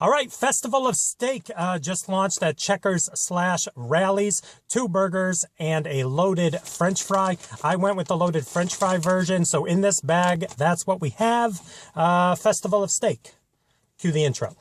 All right, Festival of Steak just launched at Checkers/Rally's. 2 burgers and a loaded French fry. I went with the loaded French fry version, so in this bag, that's what we have. Festival of Steak. Cue the intro.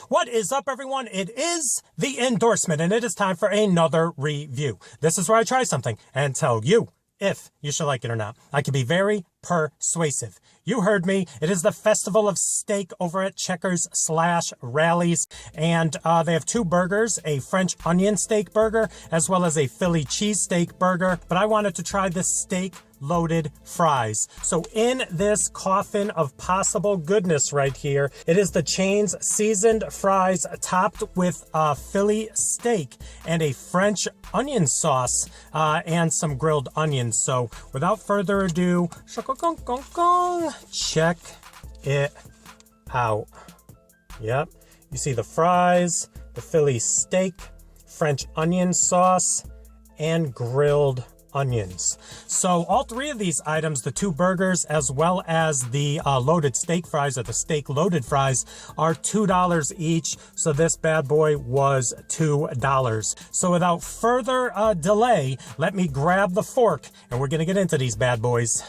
What is up, everyone? It is the endorsement, and it is time for another review. This is where I try something and tell you if you should like it or not. I can be very persuasive. You heard me. It is the Festival of Steak over at Checkers/Rally's, and they have 2 burgers, a French onion steak burger, as well as a Philly cheesesteak burger, but I wanted to try the steak loaded fries. So in this coffin of possible goodness right here, it is the chain's seasoned fries topped with Philly steak and a French onion sauce and some grilled onions. So without further ado, check it out. Yep, you see the fries, the Philly steak, French onion sauce, and grilled onions. So all 3 of these items, the 2 burgers as well as the loaded steak fries, or the steak loaded fries, are $2 each. So this bad boy was $2. So without further delay, let me grab the fork and we're gonna get into these bad boys.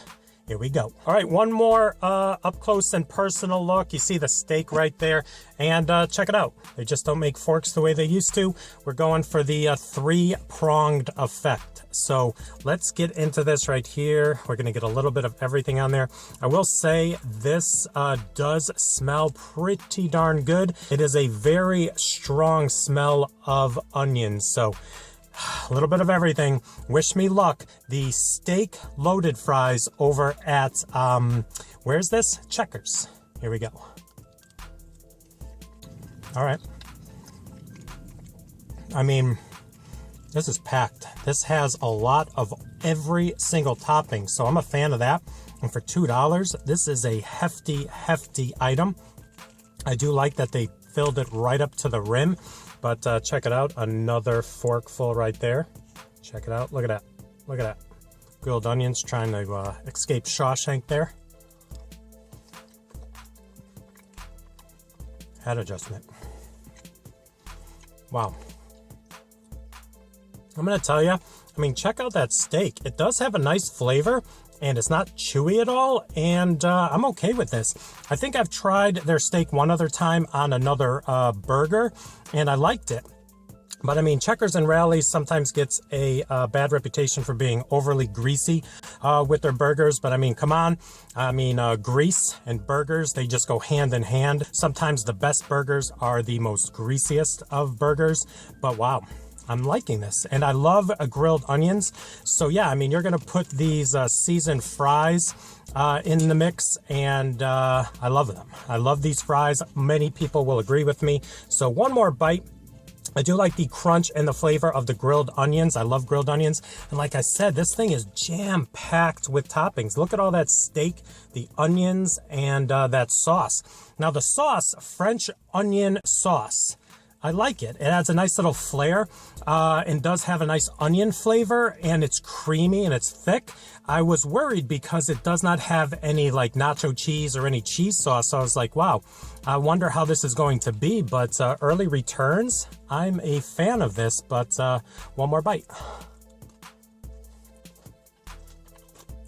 Here we go. All right, one more up close and personal look. You see the steak right there, and check it out. They just don't make forks the way they used to. We're going for the 3-pronged effect. So let's get into this right here. We're gonna get a little bit of everything on there. I will say this does smell pretty darn good. It is a very strong smell of onions. So a little bit of everything. Wish me luck. The steak loaded fries over at, where's this? Checkers. Here we go. All right. I mean, this is packed. This has a lot of every single topping, so I'm a fan of that. And for $2, this is a hefty, hefty item. I do like that they filled it right up to the rim. But check it out, another forkful right there. Check it out, look at that, look at that. Grilled onions trying to escape Shawshank there. Head adjustment. Wow. I'm gonna tell you, I mean, check out that steak. It does have a nice flavor, and it's not chewy at all, and I'm okay with this. I think I've tried their steak one other time on another burger, and I liked it. But I mean, Checkers and Rally's sometimes gets a bad reputation for being overly greasy with their burgers. But I mean, come on. I mean, grease and burgers, they just go hand in hand. Sometimes the best burgers are the most greasiest of burgers. But wow, I'm liking this. And I love grilled onions. So yeah, I mean, you're going to put these seasoned fries in the mix, and I love them. I love these fries. Many people will agree with me. So one more bite. I do like the crunch and the flavor of the grilled onions. I love grilled onions. And like I said, this thing is jam-packed with toppings. Look at all that steak, the onions, and that sauce. Now the sauce, French onion sauce, I like it. It adds a nice little flair and does have a nice onion flavor, and it's creamy and it's thick. I was worried because it does not have any like nacho cheese or any cheese sauce. So I was like, wow, I wonder how this is going to be. But early returns, I'm a fan of this, but one more bite.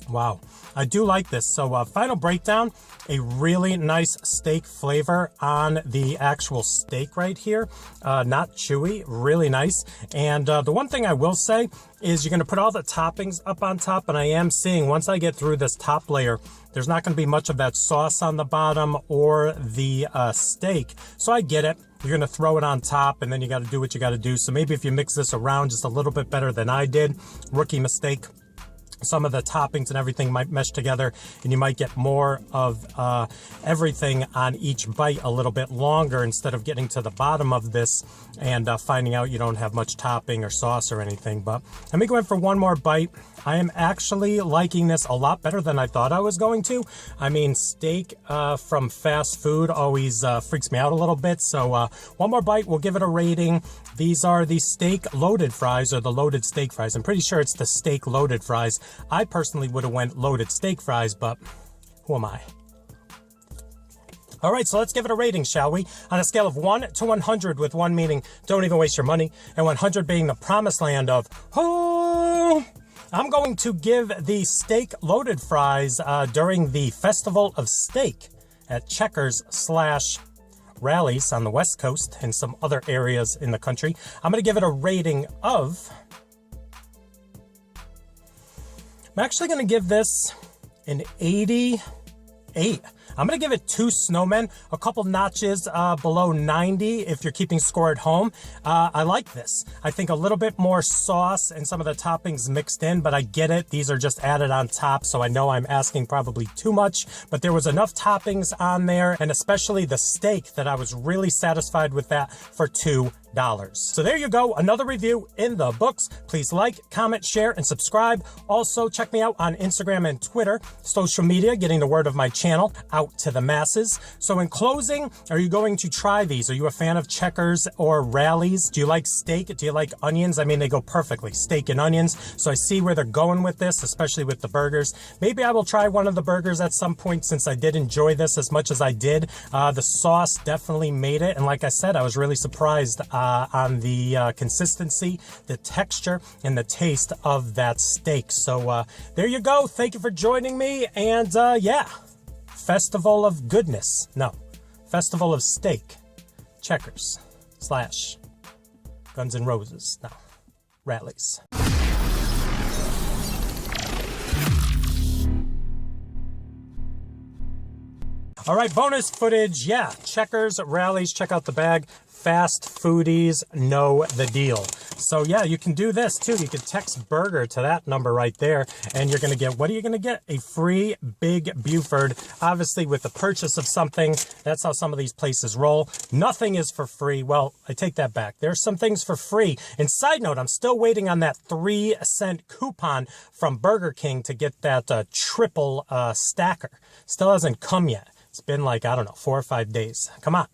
Wow, I do like this. So final breakdown, a really nice steak flavor on the actual steak right here. Not chewy, really nice. And the one thing I will say is you're gonna put all the toppings up on top, and I am seeing once I get through this top layer, there's not gonna be much of that sauce on the bottom or the steak. So I get it. You're gonna throw it on top, and then you gotta do what you gotta do. So maybe if you mix this around just a little bit better than I did, rookie mistake. some of the toppings and everything might mesh together, and you might get more of everything on each bite a little bit longer, instead of getting to the bottom of this and finding out you don't have much topping or sauce or anything. But let me go in for one more bite. I am actually liking this a lot better than I thought I was going to. I mean, steak from fast food always freaks me out a little bit. So one more bite, we'll give it a rating. These are the steak loaded fries, or the loaded steak fries. I'm pretty sure it's the steak loaded fries. I personally would have went loaded steak fries, but who am I? All right, so let's give it a rating, shall we? On a scale of 1 to 100, with 1 meaning don't even waste your money, and 100 being the promised land of, oh, I'm going to give the steak loaded fries during the Festival of Steak at Checkers / Rallies on the West Coast and some other areas in the country. I'm going to give it a rating of, I'm actually going to give this an 88. I'm going to give it 2 snowmen, a couple notches below 90 if you're keeping score at home. I like this. I think a little bit more sauce and some of the toppings mixed in, but I get it. These are just added on top, so I know I'm asking probably too much, but there was enough toppings on there, and especially the steak, that I was really satisfied with that for $2. So there you go, another review in the books. Please like, comment, share, and subscribe. Also, check me out on Instagram and Twitter, social media, getting the word of my channel out to the masses. So in closing, are you going to try these? Are you a fan of Checkers or Rallies? Do you like steak? Do you like onions? I mean, they go perfectly, steak and onions. So I see where they're going with this, especially with the burgers. Maybe I will try one of the burgers at some point, since I did enjoy this as much as I did. The sauce definitely made it. And like I said, I was really surprised on the consistency, the texture, and the taste of that steak. So there you go. Thank you for joining me. And yeah, Festival of Goodness. No, Festival of Steak. Checkers / Guns N' Roses. No, Rallies. All right, bonus footage. Yeah, Checkers, Rallies. Check out the bag. Fast foodies know the deal. So yeah, you can do this too. You can text burger to that number right there, and you're going to get, what are you going to get? A free Big Buford. Obviously, with the purchase of something, that's how some of these places roll. Nothing is for free. Well, I take that back. There's some things for free. And side note, I'm still waiting on that 3-cent coupon from Burger King to get that triple stacker. Still hasn't come yet. It's been like, I don't know, 4 or 5 days. Come on.